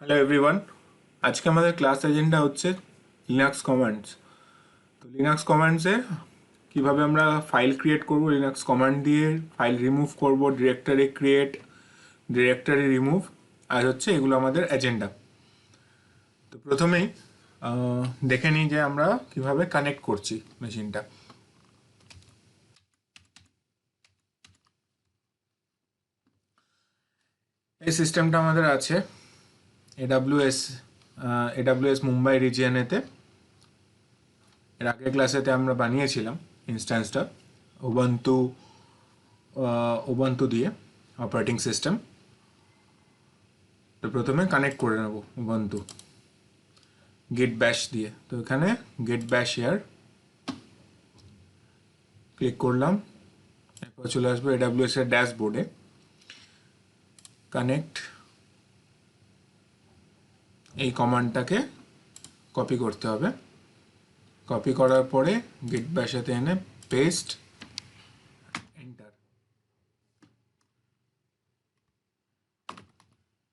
Hello everyone, আজকে আমাদের class agenda হচ্ছে লিনাক্স কমান্ডস। তো লিনাক্স কমান্ডসে কীভাবে আমরা ফাইল ক্রিয়েট করব, লিনাক্স কমান্ড দিয়ে ফাইল রিমুভ করব, ডিরেক্টরি ক্রিয়েট, ডিরেক্টরি রিমুভ, আর হচ্ছে এগুলো আমাদের এজেন্ডা। তো প্রথমেই দেখে নিই যে আমরা কিভাবে কানেক্ট করছি মেশিনটা। এই সিস্টেমটা আমাদের আছে এডাব্লিউএস মুম্বাই রিজিয়নেতে। এর আগের ক্লাসেতে আমরা বানিয়েছিলাম ইনস্ট্যান্সটা উবুন্টু দিয়ে অপারেটিং সিস্টেম। তো প্রথমে কানেক্ট করে নেব উবুন্টু গেট ব্যাশ দিয়ে। তো এখানে গেট ব্যাশ ইয়ার ক্লিক করলাম, এরপর চলে আসবো এডাব্লিউএস এর ড্যাশবোর্ডে। কানেক্ট, এই কমান্ডটাকে কপি করতে হবে। কপি করার পরে গেট ব্যাশেতে এনে পেস্ট, এন্টার।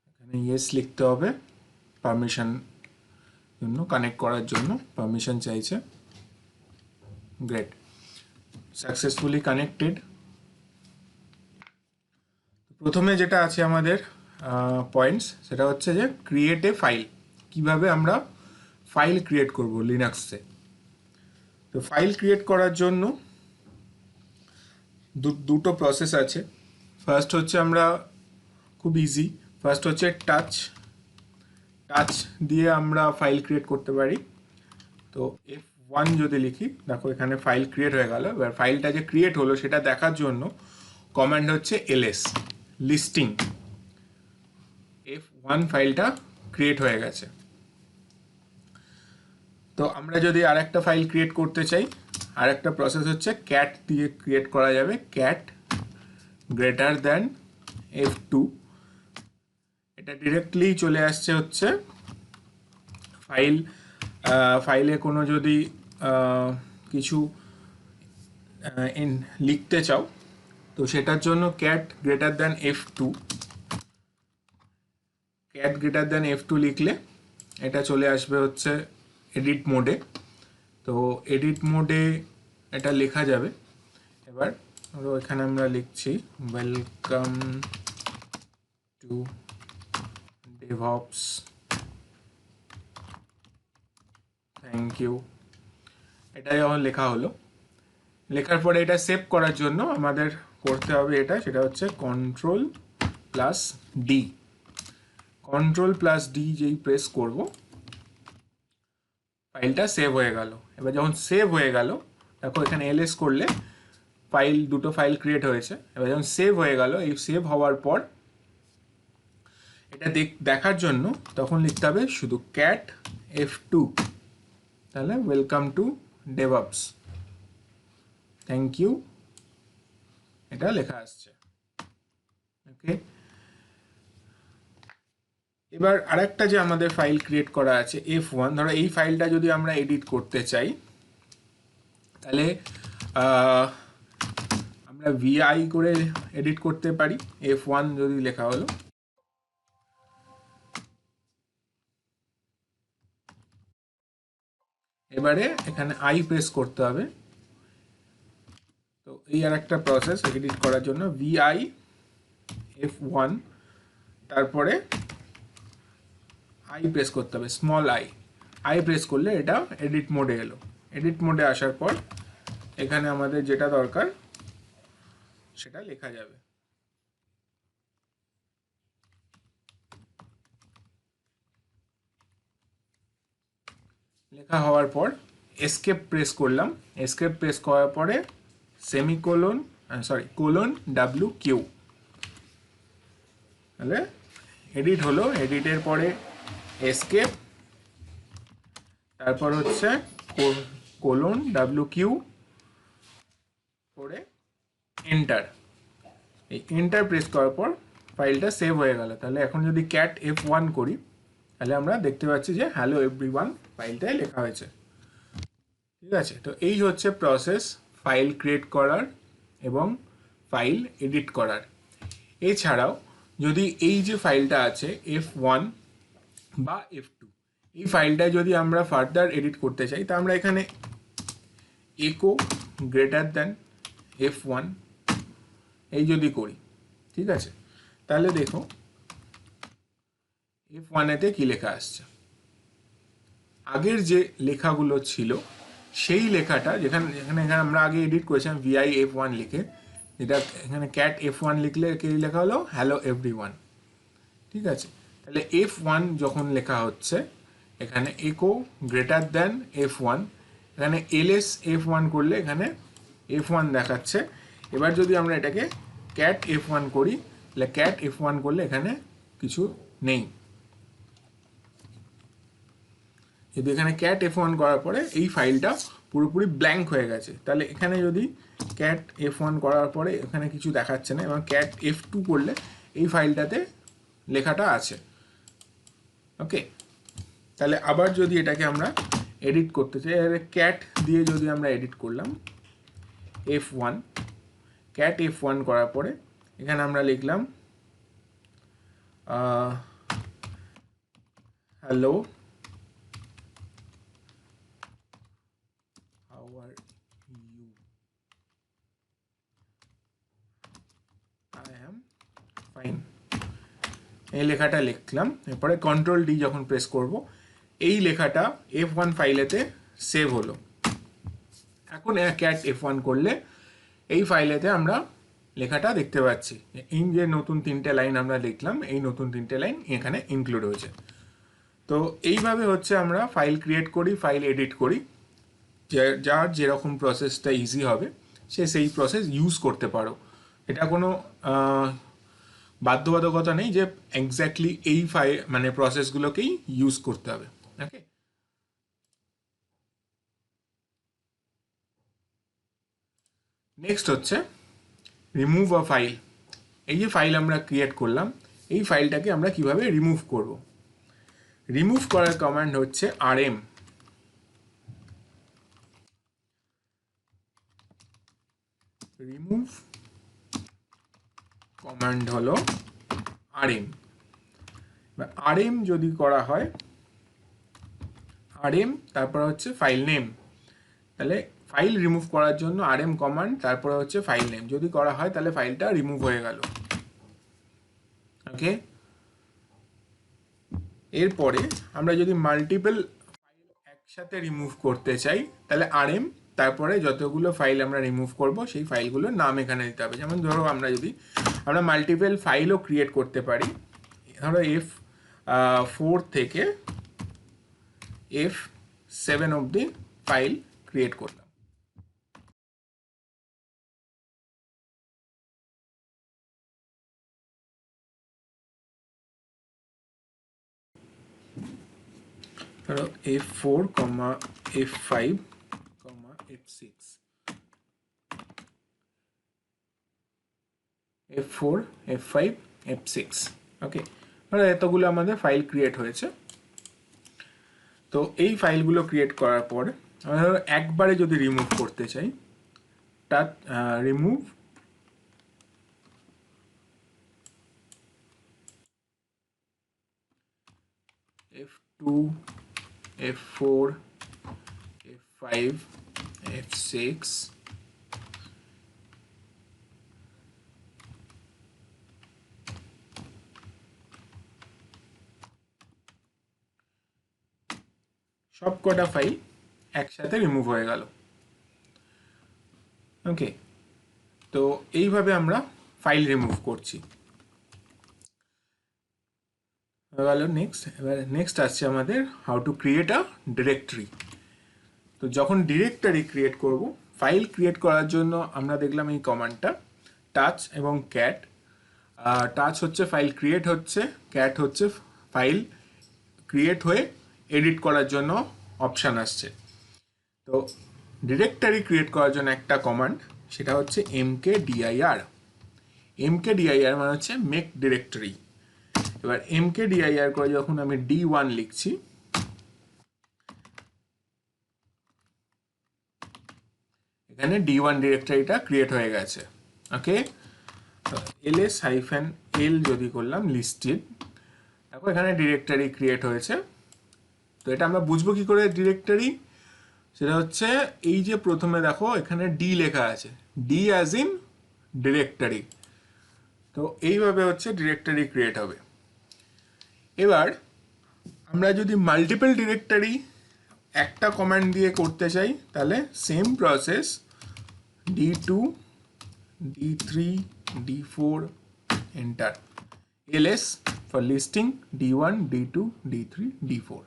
এখানে ইয়েস লিখতে হবে, পারমিশন জন্য, কানেক্ট করার জন্য পারমিশন চাইছে। Great, successfully connected. প্রথমে যেটা আছে আমাদের পয়েন্টস, সেটা হচ্ছে যে ক্রিয়েট এ ফাইল। কিভাবে আমরা ফাইল ক্রিয়েট করব লিনাক্সে। তো ফাইল ক্রিয়েট করার জন্য দুটো প্রসেস আছে। ফার্স্ট হচ্ছে আমরা খুব ইজি, ফার্স্ট হচ্ছে টাচ দিয়ে আমরা ফাইল ক্রিয়েট করতে পারি। তো F1 যদি লিখি, দেখো এখানে ফাইল ক্রিয়েট হয়ে গেল। এবার ফাইলটা যে ক্রিয়েট হলো সেটা দেখার জন্য কমান্ড হচ্ছে ls লিস্টিং। F1 ফাইলটা ক্রিয়েট হয়ে গেছে। তো আমরা যদি আরেকটা ফাইল ক্রিয়েট করতে চাই, আরেকটা প্রসেস হচ্ছে ক্যাট দিয়ে ক্রিয়েট করা যাবে। ক্যাট গ্রেটার দ্যান F2, এটা ডিরেক্টলি চলে আসছে হচ্ছে ফাইলে কোনো যদি কিছু লিখতে চাও, তো সেটার জন্য cat greater than F2, cat greater than F2 লিখলে এটা চলে আসবে হচ্ছে এডিট মোডে। তো এডিট মোডে এটা লেখা যাবে। এবার ধরো এখানে আমরা লিখছি welcome to DevOps, thank you. এটা যখন লেখা হলো, লেখার পরে এটা সেভ করার জন্য আমাদের করতে হবে এটা, সেটা হচ্ছে Ctrl+D। Ctrl+D যেই প্রেস করব, ফাইলটা সেভ হয়ে গেল। এবার যখন সেভ হয়ে গেল, দেখো এখানে ls করলে দুটো ফাইল ক্রিয়েট হয়েছে। এবার যখন সেভ হয়ে গেল, এই সেভ হওয়ার পর এটা দেখার জন্য তখন লিখতে হবে শুধু ক্যাট F2, তাহলে welcome to DevOps, thank you, এটা লেখা আসছে। ওকে, এবার আরেকটা যে আমাদের ফাইল ক্রিয়েট করা আছে F1, ধরো এই ফাইলটা যদি আমরা এডিট করতে চাই, তাহলে আমরা vi করে এডিট করতে পারি। F1 যদি লেখা হলো, এবারে এখানে i প্রেস করতে হবে। তো এই আর একটা প্রসেস এডিট করার জন্য, vi F1, তারপরে i প্রেস করতে হবে, স্মল i প্রেস করলে এটা এডিট মোডে এলো। এডিট মোডে আসার পর এখানে আমাদের যেটা দরকার সেটা লেখা যাবে। লেখা হওয়ার পর এসকেপ প্রেস করলাম। এসকেপ প্রেস করার পরে colon W, তাহলে এডিট হলো। এডিটের পরে এসকেপ, তারপর হচ্ছে colon W করে এন্টার। এই এন্টার প্রেস করার পর ফাইলটা সেভ হয়ে গেল। তাহলে এখন যদি ক্যাট F1 করি, তাহলে আমরা দেখতে পাচ্ছি যে হ্যালো এভরিওয়ান ফাইলটায় লেখা হয়েছে। ঠিক আছে, তো এই হচ্ছে প্রসেস ফাইল ক্রিয়েট করার এবং ফাইল এডিট করার। এছাড়াও যদি এই যে ফাইলটা আছে F1, বা F2। এই ফাইলটা যদি আমরা ফার্দার এডিট করতে চাই তা আমরা এখানে echo greater than F1 এই যদি করি, ঠিক আছে, তাহলে দেখো F1 এতে কি লেখা আসছে। আগের যে লেখাগুলো ছিল সেই লেখাটা যেখানে এখানে এখানে আমরা আগে এডিট করেছিলাম VIF1 লিখে, যেটা এখানে ক্যাট F1 লিখলে কি লেখা হলো হ্যালো এভরিওয়ান, ঠিক আছে। তাহলে F1 যখন লেখা হচ্ছে এখানে echo greater than F1, এখানে ls F1 করলে এখানে F1 দেখাচ্ছে। এবার যদি আমরা এটাকে ক্যাট F1 করি তাহলে ক্যাট F1 করলে এখানে কিছু নেই। যদি এখানে ক্যাট F1 করার পরে এই ফাইলটা পুরোপুরি ব্ল্যাঙ্ক হয়ে গেছে, তাহলে এখানে যদি ক্যাট F1 করার পরে এখানে কিছু দেখাচ্ছে না, এবং ক্যাট F2 করলে এই ফাইলটাতে লেখাটা আছে। ওকে, তাহলে আবার যদি এটাকে আমরা এডিট করতে চাই, ক্যাট দিয়ে যদি আমরা এডিট করলাম F1, ক্যাট F1 করার পরে এখানে আমরা লিখলাম hello how are you, I am fine, এই লেখাটা লিখলাম। এরপরে কন্ট্রোল ডি যখন প্রেস করব এই লেখাটা F1 ফাইলেতে সেভ হলো। এখন ক্যাট F1 করলে এই ফাইলেতে আমরা লেখাটা দেখতে পাচ্ছি, এই যে নতুন 3টে লাইন আমরা লিখলাম এই নতুন 3টে লাইন এখানে ইনক্লুড হয়েছে। তো এইভাবে হচ্ছে আমরা ফাইল ক্রিয়েট করি, ফাইল এডিট করি, যার যেরকম প্রসেসটা ইজি হবে সে সেই প্রসেস ইউজ করতে পারো। এটা কোনো বাধ্যবাধকতা নেই যে এক্স্যাক্টলি এই মানে প্রসেসগুলোকেই ইউজ করতে হবে। ওকে, নেক্সট হচ্ছে রিমুভ আ ফাইল। এই যে ফাইল আমরা ক্রিয়েট করলাম এই ফাইলটাকে আমরা কিভাবে রিমুভ করব। রিমুভ করার কমান্ড হচ্ছে rm। রিমুভ কমান্ড হলো rm। rm যদি করা হয় rm তারপর হচ্ছে ফাইল নেম, তাহলে ফাইল রিমুভ করার জন্য rm কমান্ড তারপরে হচ্ছে ফাইল নেম যদি করা হয় তাহলে ফাইলটা রিমুভ হয়ে গেল। ওকে, এরপরে আমরা যদি মাল্টিপল ফাইল একসাথে রিমুভ করতে চাই তাহলে rm তারপরে যতগুলো ফাইল আমরা রিমুভ করব সেই ফাইলগুলোর নাম এখানে দিতে হবে। যেমন ধরো আমরা মাল্টিপল ফাইলও ক্রিয়েট করতে পারি, ধরো F4 থেকে F7 অবধি ফাইল ক্রিয়েট করলাম। ধরো F4, F5, F6, F4, F5, F6। ওকে, এতগুলো আমাদের ফাইল ক্রিয়েট হয়েছে। তো এই ফাইলগুলো ক্রিয়েট করার পর আমরা একবারে যদি রিমুভ করতে চাই remove F2, F4, F5, F6, সব কটা ফাইল একসাথে রিমুভ হয়ে গেল। ওকে, তো এইভাবে আমরা ফাইল রিমুভ করছি। গেল নেক্সট, এবার নেক্সট আসছে আমাদের how to create a directory. তো যখন ডিরেক্টরি ক্রিয়েট করব, ফাইল ক্রিয়েট করার জন্য আমরা দেখলাম এই কমান্ডটা টাচ এবং ক্যাট। টাচ হচ্ছে ফাইল ক্রিয়েট হচ্ছে, ক্যাট হচ্ছে ফাইল ক্রিয়েট হয়ে এডিট করার জন্য অপশান আসছে। তো ডিরেক্টরি ক্রিয়েট করার জন্য একটা কমান্ড সেটা হচ্ছে mkdir। mkdir মানে হচ্ছে মেক ডিরেক্টরি। এবার mkdir করে যখন আমি d1 লিখছি এখানে d1 ডিরেক্টরিটা ক্রিয়েট হয়ে গেছে। ওকে, ls-l যদি করলাম লিস্টেড, দেখো এখানে ডিরেক্টরি ক্রিয়েট হয়েছে। তো এটা আমরা বুঝবো কি করে ডিরেক্টরি, সেটা হচ্ছে এই যে প্রথমে দেখো এখানে ডি লেখা আছে, ডি অ্যাজ ইন ডিরেক্টরি। তো এইভাবে হচ্ছে ডিরেক্টরি ক্রিয়েট হবে। এবার আমরা যদি মাল্টিপল ডিরেক্টরি একটা কমান্ড দিয়ে করতে চাই তাহলে same process, D2 D3 D4 enter, ls for listing D1 D2 D3 D4,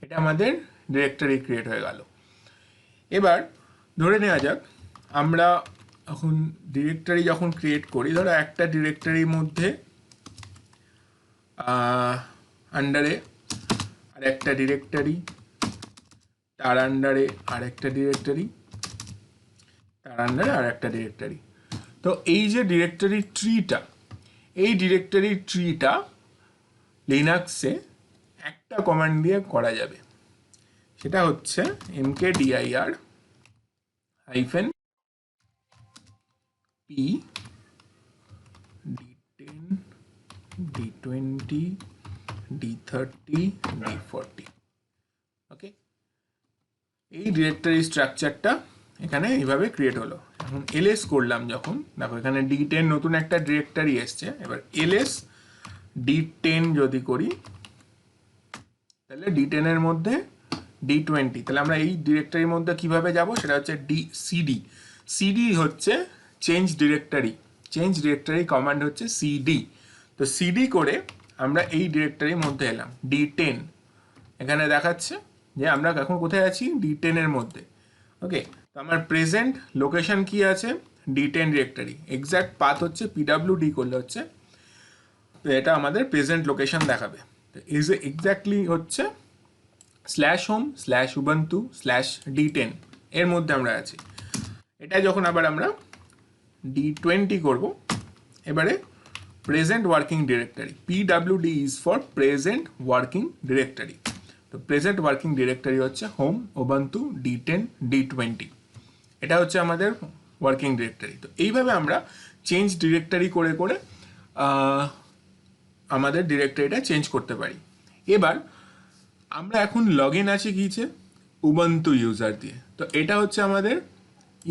এটা আমাদের ডিরেক্টরি ক্রিয়েট হয়ে গেল। এবার ধরে নেওয়া যাক আমরা এখন ডিরেক্টরি যখন ক্রিয়েট করি, ধরো একটা ডিরেক্টরির মধ্যে আন্ডারে আর একটা ডিরেক্টরি, তার আন্ডারে আর একটা ডিরেক্টরি, তার আন্ডারে আর একটা ডিরেক্টরি। তো এই যে ডিরেক্টরি ট্রিটা, এই ডিরেক্টরি ট্রিটা লিনাক্সে একটা কমান্ড দিয়ে করা যাবে, সেটা হচ্ছে mkdir hyphen p d10 d20 d30 d40। ওকে, এই ডিরেক্টরি স্ট্রাকচারটা এখানে এইভাবে ক্রিয়েট হলো। এখন ls করলাম যখন, দেখো এখানে d10 নতুন একটা ডিরেক্টরি এসছে। এবার ls d10 যদি করি তাহলে d10 এর মধ্যে d20, তাহলে আমরা এই ডিরেক্টরির মধ্যে কিভাবে যাব, সেটা হচ্ছে cd। cd হচ্ছে change directory, change directory command হচ্ছে cd। তো cd করে আমরা এই ডিরেক্টরির মধ্যে এলাম, d10 এখানে দেখাচ্ছে যে আমরা এখন কোথায় আছি, d10 এর মধ্যে। ওকে, তো আমার প্রেজেন্ট লোকেশন কি আছে, d10 ডিরেক্টরি, এক্সাক্ট পাথ হচ্ছে pwd করলে হচ্ছে, তো এটা আমাদের প্রেজেন্ট লোকেশন দেখাবে। তো ইজ এক্স্যাক্টলি হচ্ছে /home/ubuntu/d10 এর মধ্যে আমরা আছি। এটা যখন আবার আমরা d20 করব, এবারে present working directory, pwd is for present working directory. তো প্রেজেন্ট ওয়ার্কিং ডিরেক্টরি হচ্ছে হোম ubuntu d10 d20, এটা হচ্ছে আমাদের ওয়ার্কিং ডিরেক্টরি। তো এইভাবে আমরা চেঞ্জ ডিরেক্টরি করে করে আমাদের ডিরেক্টরিটা চেঞ্জ করতে পারি। এবার আমরা এখন লগ ইন আছি কিছে, উবুন্টু ইউজার দিয়ে। তো এটা হচ্ছে আমাদের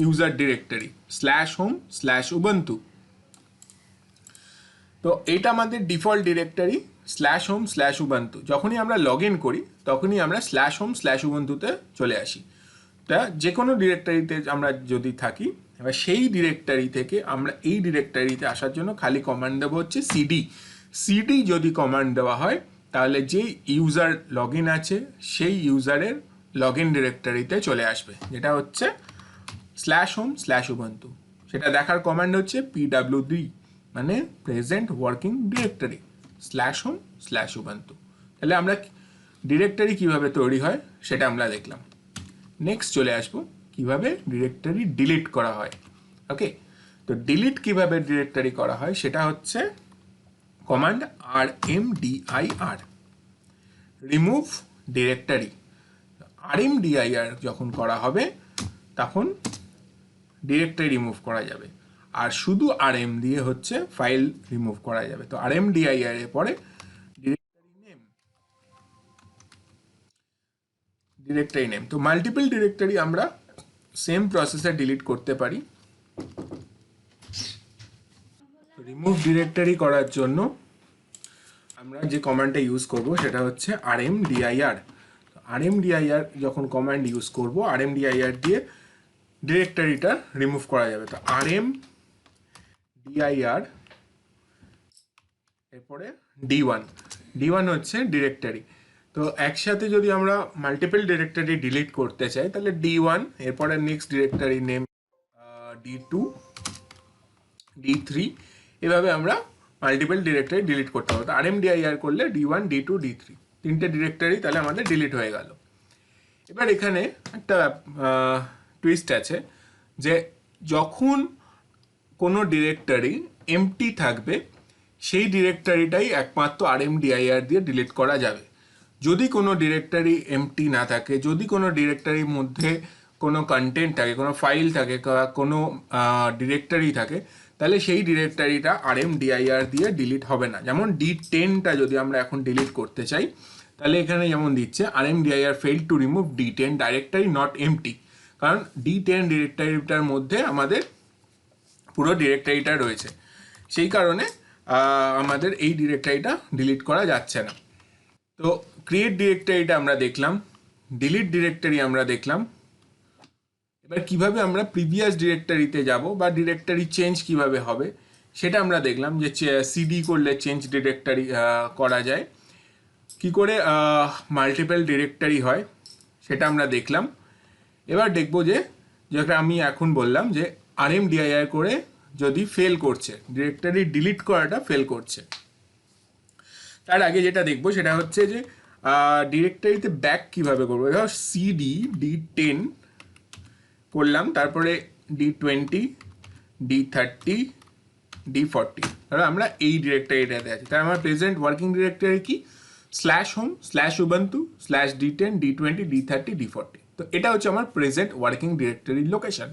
ইউজার ডিরেক্টরি /home/ubuntu। তো এটা আমাদের ডিফল্ট ডিরেক্টরি /home/ubuntu। যখনই আমরা লগ ইন করি তখনই আমরা /home/ubuntu-তে চলে আসি। তা যে কোনো ডিরেক্টরিতে আমরা যদি থাকি, এবার সেই ডিরেক্টরি থেকে আমরা এই ডিরেক্টরিতে আসার জন্য খালি কমান্ড দেবো হচ্ছে cd। cd যদি কমান্ড দেওয়া হয় তাহলে যে ইউজার লগ ইন আছে সেই ইউজারের লগ ইন ডিরেক্টরিতে চলে আসবে, যেটা হচ্ছে /home/ubuntu। সেটা দেখার কমান্ড হচ্ছে pwd, মানে প্রেজেন্ট ওয়ার্কিং ডিরেক্টরি /home/ubuntu। তাহলে আমরা ডিরেক্টরি কিভাবে তৈরি হয় সেটা আমরা দেখলাম। নেক্সট চলে আসবো কিভাবে ডিরেক্টরি ডিলিট করা হয়। ওকে, তো ডিলিট কিভাবে ডিরেক্টরি করা হয় সেটা হচ্ছে command rmdir, remove directory. rmdir যখন করা হবে তখন ডিরেক্টরি রিমুভ করা যাবে, আর শুধু rm দিয়ে হচ্ছে ফাইল রিমুভ করা যাবে। তো rmdir এর পরে ডিরেক্টরি নেম। তো মাল্টিপল ডিরেক্টরি আমরা সেম প্রসেসে ডিলিট করতে পারি। রিমুভ ডিরেক্টরি করার জন্য আমরা যে কমান্ডটা ইউজ করব সেটা হচ্ছে rmdir। rmdir যখন কমান্ড ইউজ করব, rmdir দিয়ে ডিরেক্টরিটা রিমুভ করা যাবে। তো rmdir এরপরে d1 হচ্ছে ডিরেক্টরি। তো একসাথে যদি আমরা মাল্টিপল ডিরেক্টরি ডিলিট করতে চাই তাহলে d1, এরপরে next directory name d2 d3, এভাবে আমরা মাল্টিপল ডিরেক্টরি ডিলিট করতে হবে। তো rmdir করলে d1 d2 d3 তিনটে ডিরেক্টরি তাহলে আমাদের ডিলিট হয়ে গেল। এবার এখানে একটা টুইস্ট আছে যে যখন কোনো ডিরেক্টরি এমটি থাকবে সেই ডিরেক্টরিটাই একমাত্র rmdir দিয়ে ডিলিট করা যাবে। যদি কোনো ডিরেক্টরি এমটি না থাকে, যদি কোনো ডিরেক্টরির মধ্যে কোনো কন্টেন্ট থাকে, কোনো ফাইল থাকে, কোনো ডিরেক্টরি থাকে, তাহলে সেই ডিরেক্টরিটা rmdir দিয়ে ডিলিট হবে না। যেমন d10টা যদি আমরা এখন ডিলিট করতে চাই, তাহলে এখানে যেমন দিচ্ছে rmdir failed to remove d10 directory not empty, কারণ d10 ডিরেক্টরিটার মধ্যে আমাদের পুরো ডিরেক্টরিটা রয়েছে, সেই কারণে আমাদের এই ডিরেক্টরিটা ডিলিট করা যাচ্ছে না। তো ক্রিয়েট ডিরেক্টরিটা আমরা দেখলাম, ডিলিট ডিরেক্টরি আমরা দেখলাম। এবার কিভাবে আমরা প্রিভিয়াস ডিরেক্টরিতে যাব বা ডিরেক্টরি চেঞ্জ কিভাবে হবে সেটা আমরা দেখলাম, যে সিডি করলে চেঞ্জ ডিরেক্টরি করা যায়, কি করে মাল্টিপল ডিরেক্টরি হয় সেটা আমরা দেখলাম। এবার দেখব যে যেটা আমি এখন বললাম যে rmdir করে যদি ফেল করছে, ডিরেক্টরি ডিলিট করাটা ফেল করছে, তার আগে যেটা দেখব সেটা হচ্ছে যে ডিরেক্টরিতে ব্যাক কিভাবে করবো। ধর সিডি d10 করলাম, তারপরে d20 d30 d40, ধরো আমরা এই ডিরেক্টরিটাতে আছি, তাই আমার প্রেজেন্ট ওয়ার্কিং ডিরেক্টরি কি /home/ubuntu/d10 d20 d30 d40। তো এটা হচ্ছে আমার প্রেজেন্ট ওয়ার্কিং ডিরেক্টরির লোকেশন।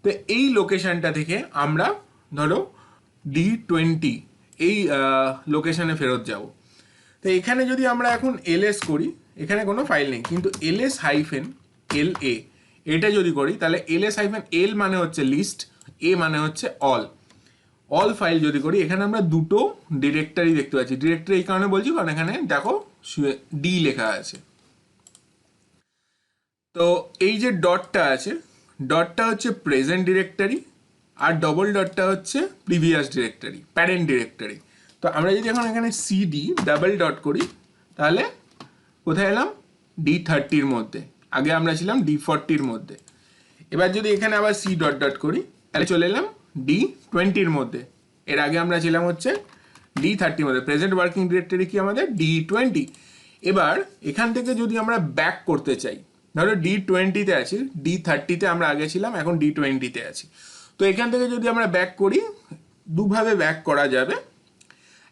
তো এই লোকেশনটা থেকে আমরা ধরো d20 এই লোকেশনে ফেরত যাব। তো এখানে যদি আমরা এখন ls করি, এখানে কোনো ফাইল নেই, কিন্তু ls-la এটা যদি করি তাহলে ls-l মানে হচ্ছে লিস্ট, a মানে হচ্ছে অল ফাইল যদি করি, এখানে আমরা দুটো ডিরেক্টরি দেখতে পাচ্ছি। ডিরেক্টরি এই কারণে বলছি কারণ এখানে দেখো ডি লেখা আছে। তো এই যে ডটটা আছে, ডটটা হচ্ছে প্রেজেন্ট ডিরেক্টরি, আর ডবল ডটটা হচ্ছে প্রিভিয়াস ডিরেক্টরি, প্যারেন্ট ডিরেক্টরি। তো আমরা যদি এখন এখানে সিডি ডাবল ডট করি, তাহলে কোথায় এলাম? d30-র মধ্যে, আগে আমরা ছিলাম d40-র মধ্যে। এবার যদি এখানে আবার সি ডট ডট করি, তাহলে চলে এলাম d20-র মধ্যে, এর আগে আমরা ছিলাম হচ্ছে d30-র মধ্যে। প্রেজেন্ট ওয়ার্কিং ডিরেক্টরি কি আমাদের? d20। এবার এখান থেকে যদি আমরা ব্যাক করতে চাই, ধরো d20-তে আছি, d30-তে আমরা আগে ছিলাম, এখন d20-তে আছি। তো এখান থেকে যদি আমরা ব্যাক করি, দুভাবে ব্যাক করা যাবে।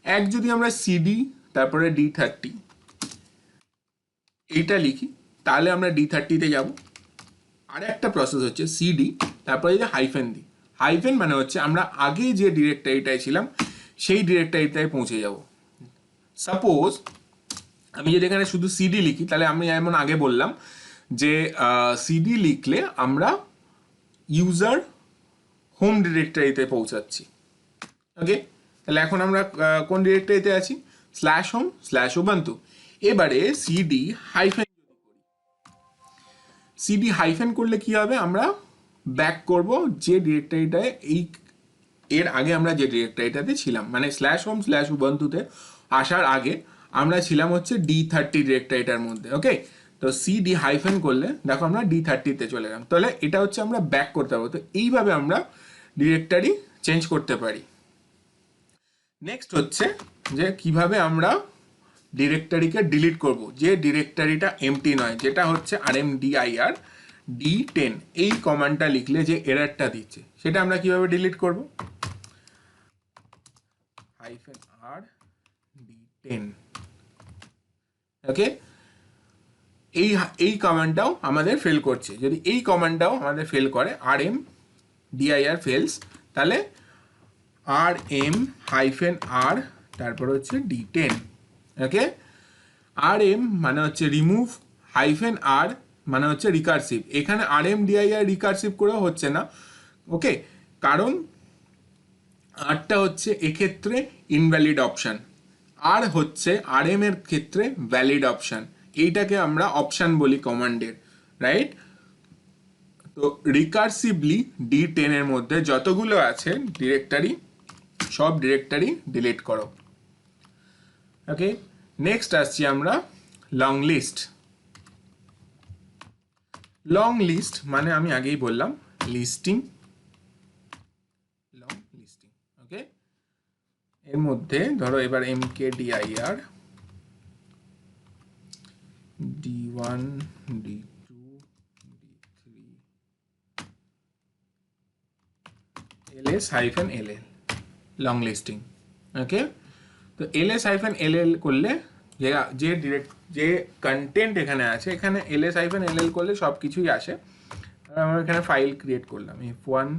এক, যদি আমরা সিডি তারপরে d30 এইটা লিখি, তাহলে আমরা d30-তে যাব। আর একটা প্রসেস হচ্ছে সিডি তারপরে যদি হাইফেন দিই, হাইফেন মানে হচ্ছে আমরা আগে যে ডিরেক্টরিটায় ছিলাম সেই ডিরেক্টরিটায় পৌঁছে যাব। সাপোজ আমি যদি এখানে শুধু সিডি লিখি, তাহলে আমি যেমন আগে বললাম যে সিডি লিখলে আমরা ইউজার হোম ডিরেক্টরিতে পৌঁছাচ্ছি। ওকে, তাহলে এখন আমরা কোন ডিরেক্টরিতে আছি? /home/ubuntu। এবারে সিডি হাইফেন করলে কি হবে? আমরা ব্যাক করব যে ডিরেক্টরিটায় এর আগে আমরা যে ডিরেক্টরিটাতে ছিলাম, মানে /home/ubuntu-তে আসার আগে আমরা ছিলাম হচ্ছে d30 ডিরেক্টরিটার মধ্যে। ওকে, তো সিডি হাইফেন করলে দেখো আমরা d30-তে চলে গেলাম। তাহলে এটা হচ্ছে আমরা ব্যাক করতে পারবো। তো এইভাবে আমরা ডিরেক্টরি চেঞ্জ করতে পারি। নেক্সট হচ্ছে যে কিভাবে আমরা ডিরেক্টরিকে ডিলিট করব, যে ডিরেক্টরিটা এমটি নয়, যেটা হচ্ছে rmdir d10 এই কমান্ডটা লিখলে যে এররটা দিচ্ছে, সেটা আমরা কিভাবে ডিলিট করব? -r d10। ওকে, এই কমান্ডটাও আমাদের ফেল করছে। যদি এই কমান্ডটাও আমাদের ফেল করে, rmdir fails, তাহলে rm-r তারপর হচ্ছে d10। ওকে, rm মানে হচ্ছে রিমুভ, -r মানে হচ্ছে রিকারসিভ। এখানে rmdir রিকারসিভ করেও হচ্ছে না। ওকে, কারণ আরটা হচ্ছে এক্ষেত্রে ইনভ্যালিড অপশান, আর হচ্ছে rm এর ক্ষেত্রে ভ্যালিড অপশান। এইটাকে আমরা অপশান বলি কমান্ডের, রাইট? তো রিকারসিভলি d10 এর মধ্যে যতগুলো আছে ডিরেক্টরি, সব ডিরেক্টরি ডিলিট করো। ওকে, নেক্সট আসছি আমরা লং লিস্ট। লং লিস্ট মানে আমি আগেই বললাম লিস্টিং, লং লিস্টিং। ওকে, এর মধ্যে ধরো এবার mkdir d1 d2 d3 ls-ll long listing. ওকে, তো ls-ll করলে যে কন্টেন্ট এখানে আছে, এখানে ls-ll করলে সব কিছুই আসে। আমরা এখানে ফাইল ক্রিয়েট করলাম f1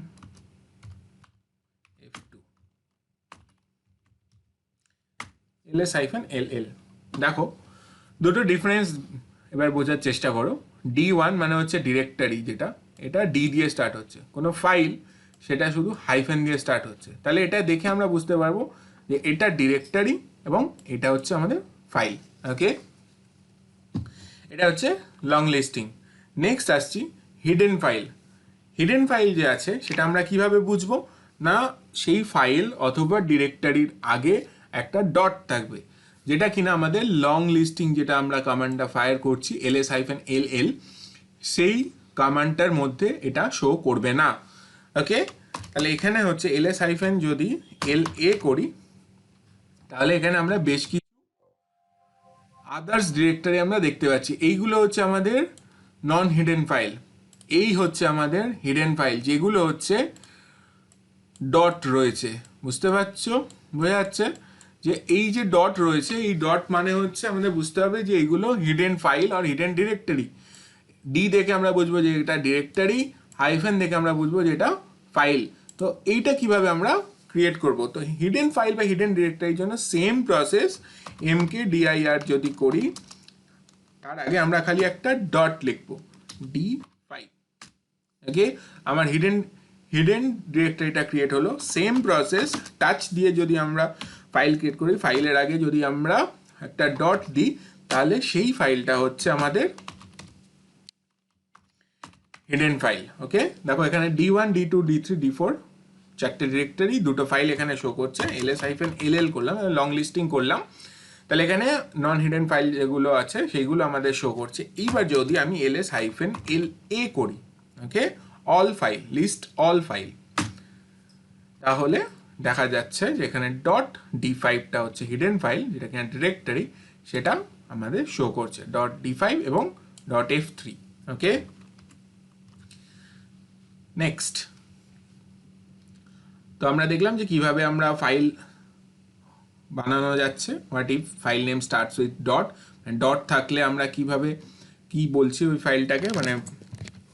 ls-ll। দেখো দুটো ডিফারেন্স এবার বোঝার চেষ্টা করো। D1 মানে হচ্ছে ডিরেক্টরি, যেটা এটা ডি দিয়ে স্টার্ট হচ্ছে, কোনো ফাইল সেটা শুধু হাইফেন দিয়ে স্টার্ট হচ্ছে। তাহলে এটা দেখে আমরা বুঝতে পারবো যে এটা ডিরেক্টরি এবং এটা হচ্ছে আমাদের ফাইল। ওকে, এটা হচ্ছে লং লিস্টিং। নেক্সট আসছি হিডেন ফাইল। হিডেন ফাইল যে আছে সেটা আমরা কিভাবে বুঝবো না, সেই ফাইল অথবা ডিরেক্টরির আগে একটা ডট থাকবে, যেটা কিনা আমাদের লং লিস্টিং যেটা আমরা কমান্ডটা ফায়ার করছি ls-ll, সেই কমান্ডটার মধ্যে এটা শো করবে না। ওকে, তাহলে এখানে হচ্ছে ls- যদি la করি, তাহলে এখানে আমরা বেশ কিছু আদার্স ডিরেক্টরি আমরা দেখতে পাচ্ছি। এইগুলো হচ্ছে আমাদের নন হিডেন ফাইল, এই হচ্ছে আমাদের হিডেন ফাইল যেগুলো হচ্ছে ডট রয়েছে। বুঝতে পারছো, বোঝা যাচ্ছে যে এই যে ডট রয়েছে, এই ডট মানে হচ্ছে আমাদের বুঝতে হবে যে এইগুলো হিডেন ফাইল আর হিডেন ডিরেক্টরি। ডি দেখে আমরা বুঝবো যে এটা ডিরেক্টরি, হাইফেন দেখে আমরা বুঝবো যে এটা ফাইল। তো এইটা কিভাবে আমরা ক্রিয়েট করব, তো হিডেন ফাইল বা হিডেন ডিরেক্টরির জন্য সেম প্রসেস mkdir যদি করি, তার আগে আমরা খালি একটা ডট লিখবো d5। ওকে, আমার হিডেন ডিরেক্টরিটা ক্রিয়েট হলো। সেম প্রসেস টাচ দিয়ে যদি আমরা ফাইল ক্রিয়েট করি, ফাইলের আগে যদি আমরা একটা ডট দিই, তাহলে সেই ফাইলটা হচ্ছে আমাদের হিডেন ফাইল। ওকে, দেখো এখানে d1 d2 d3 d4 চারটে ডিরেক্টরি, দুটো ফাইল এখানে শো করছে। ls-ll করলাম, লং লিস্টিং করলাম, তাহলে এখানে নন হিডেন ফাইল যেগুলো আছে সেইগুলো আমাদের শো করছে। এইবার যদি আমি ls-la করি, okay, all file, list all file, তাহলে দেখা যাচ্ছে যে এখানে ডট d5টা হচ্ছে হিডেন ফাইল, যেটা কিনা ডিরেক্টরি, সেটা আমাদের শো করছে ডট d5 এবং ডট f3। ওকে, নেক্সট তো আমরা দেখলাম যে কিভাবে আমরা ফাইল বানানো যাচ্ছে। What if file name starts with dot, dot থাকলে আমরা কিভাবে কি বলছি ওই ফাইলটাকে, মানে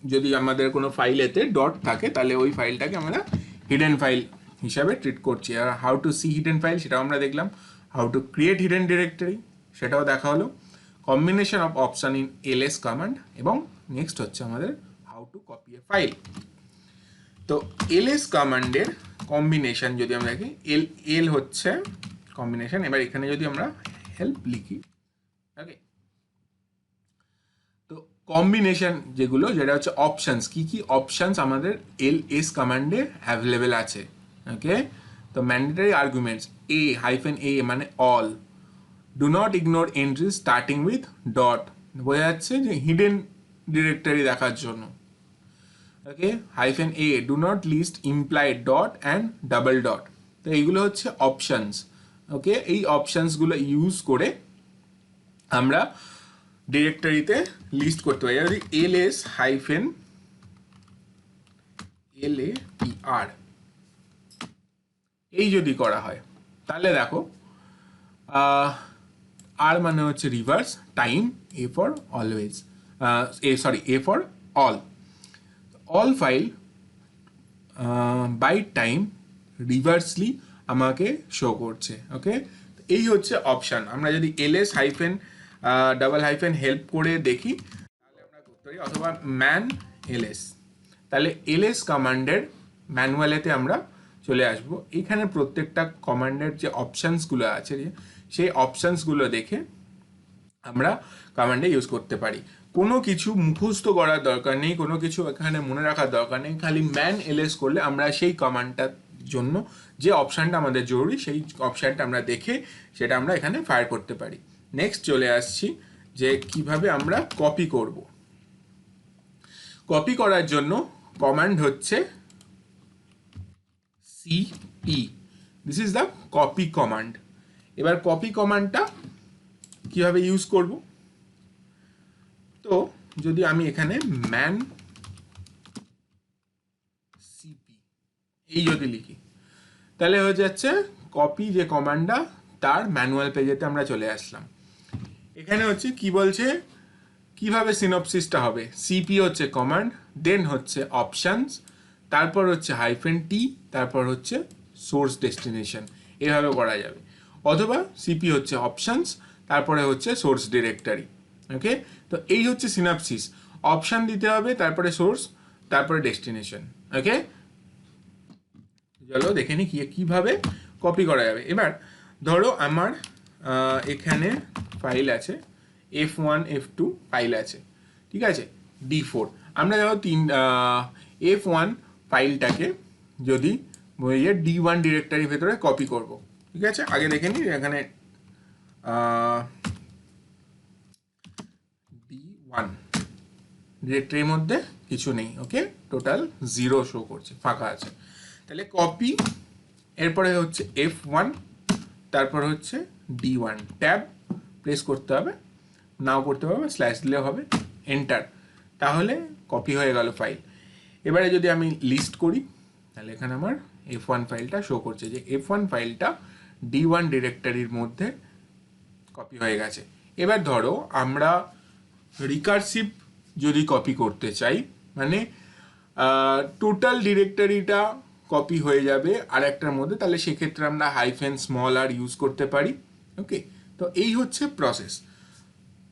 যদি আমাদের কোনো ফাইলেতে ডট থাকে তাহলে ওই ফাইলটাকে আমরা হিডেন ফাইল হিসাবে ট্রিট করছি। আর how to see hidden file সেটাও আমরা দেখলাম, how to create hidden directory সেটাও দেখা হলো, combination of option in ls command, এবং নেক্সট হচ্ছে আমাদের how to copy a file. তো ls কমান্ডের কম্বিনেশন যদি আমরা দেখি, এল হচ্ছে কম্বিনেশন। এবার এখানে যদি আমরা হেল্প লিখি, ওকে, তো কম্বিনেশন যেগুলো, যেটা হচ্ছে অপশনস, কি কি অপশনস আমাদের ls কমান্ডে অ্যাভেলেবেল আছে। ওকে, তো ম্যান্ডেটরি আর্গুমেন্টস a-a মানে all, do not ignore entries starting with dot, বোঝা যাচ্ছে যে হিডেন ডিরেক্টরি দেখার জন্য। ওকে, -a do not list implied dot and double dot. তো এইগুলো হচ্ছে অপশনস। ওকে, এই অপশনসগুলো ইউজ করে আমরা ডিরেক্টরিতে লিস্ট করতে পারি। যদি ls-lapr এই যদি করা হয়, তাহলে দেখো আর মানে হচ্ছে reverse, time, a for always, a for all file by time reversely আমাকে শো করছে। ওকে, এই হচ্ছে অপশান। আমরা যদি ls- হেল্প করে দেখি তাহলে আমরা করতে পারি, অথবা ম্যান ls, তাহলে ls কমান্ডের ম্যানুয়ালেতে আমরা চলে আসব। এখানে প্রত্যেকটা কমান্ডের যে অপশানসগুলো আছে সেই অপশানসগুলো দেখে আমরা কমান্ডে ইউজ করতে পারি। কোনো কিছু মুখস্থ করার দরকার নেই, কোনো কিছু এখানে মনে রাখার দরকার নেই, খালি ম্যান ls করলে আমরা সেই কমান্ডটার জন্য যে অপশানটা আমাদের জরুরি সেই অপশানটা আমরা দেখে সেটা আমরা এখানে ফায়ার করতে পারি। নেক্সট চলে আসছি যে কিভাবে আমরা কপি করব। কপি করার জন্য কমান্ড হচ্ছে cp, this is the copy command. এবার কপি কমান্ডটা কিভাবে ইউজ করব, তো যদি আমি এখানে ম্যান cp এই যদি লিখি, তাহলে হয়ে যাচ্ছে কপি যে কমান্ডটা তার ম্যানুয়াল পেজেতে আমরা চলে আসলাম। এখানে হচ্ছে কি বলছে, কিভাবে সিনপসিসটা হবে। সিপি হচ্ছে কমান্ড, দেন হচ্ছে অপশানস, তারপর হচ্ছে -t, তারপর হচ্ছে সোর্স ডেস্টিনেশন, এভাবে করা যাবে। অথবা সিপি হচ্ছে অপশনস, তারপরে হচ্ছে সোর্স ডিরেক্টরি। ওকে, তো এই হচ্ছে সিনাপসিস। অপশন দিতে হবে, তারপরে সোর্স, তারপরে ডেস্টিনেশন। ওকে, চলো দেখে নি কিভাবে কপি করা যাবে। এবার ধরো আমার এখানে ফাইল আছে F1 F2 ফাইল আছে, ঠিক আছে, D4। আমরা দেখো F1 ফাইলটাকে যদি D1 ডিরেক্টরির ভেতরে কপি করব, ঠিক আছে। আগে দেখে নিই এখানে D1 ডিরেক্টরির মধ্যে কিছু নেই। ওকে, টোটাল 0 শো করছে, ফাঁকা আছে। তাহলে কপি, এরপরে হচ্ছে F1, তারপর হচ্ছে D1, ট্যাব প্রেস করতে হবে, নাও করতে হবে, স্ল্যাশ দিলে হবে, এন্টার, তাহলে কপি হয়ে গেল ফাইল। এবারে যদি আমি লিস্ট করি, তাহলে এখানে আমার F1 ফাইলটা শো করছে যে F1 ফাইলটা D1 ডিরেক্টরির মধ্যে কপি হয়ে গেছে। এবার ধরো আমরা রিকারসিভ যদি কপি করতে চাই, মানে টোটাল ডিরেক্টরিটা কপি হয়ে যাবে আর একটার মধ্যে, তাহলে সেক্ষেত্রে আমরা হাইফেন স্মল আর ইউজ করতে পারি। ওকে, তো এই হচ্ছে প্রসেস।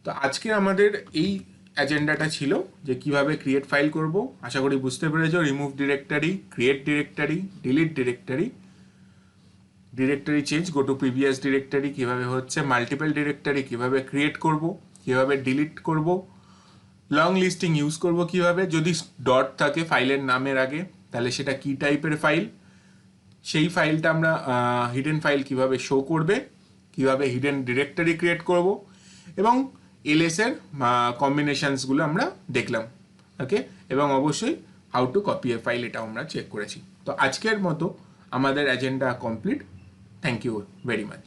তো আজকে আমাদের এই এজেন্ডাটা ছিল যে কিভাবে ক্রিয়েট ফাইল করব। আশা করি বুঝতে পেরেছো। Remove directory, create directory, delete directory, directory change, go to previous directory কীভাবে হচ্ছে, মাল্টিপল ডিরেক্টরি কীভাবে ক্রিয়েট করব, কীভাবে ডিলিট করব, লং লিস্টিং ইউজ করব কীভাবে, যদি ডট থাকে ফাইলের নামের আগে তাহলে সেটা কী টাইপের ফাইল, সেই ফাইলটা আমরা হিডেন ফাইল কীভাবে শো করবে, কীভাবে হিডেন ডিরেক্টরি ক্রিয়েট করব, এবং এলএসের কম্বিনেশনসগুলো আমরা দেখলাম। ওকে, এবং অবশ্যই how to copy a file, এটাও আমরা চেক করেছি। তো আজকের মতো আমাদের agenda complete. Thank you very much.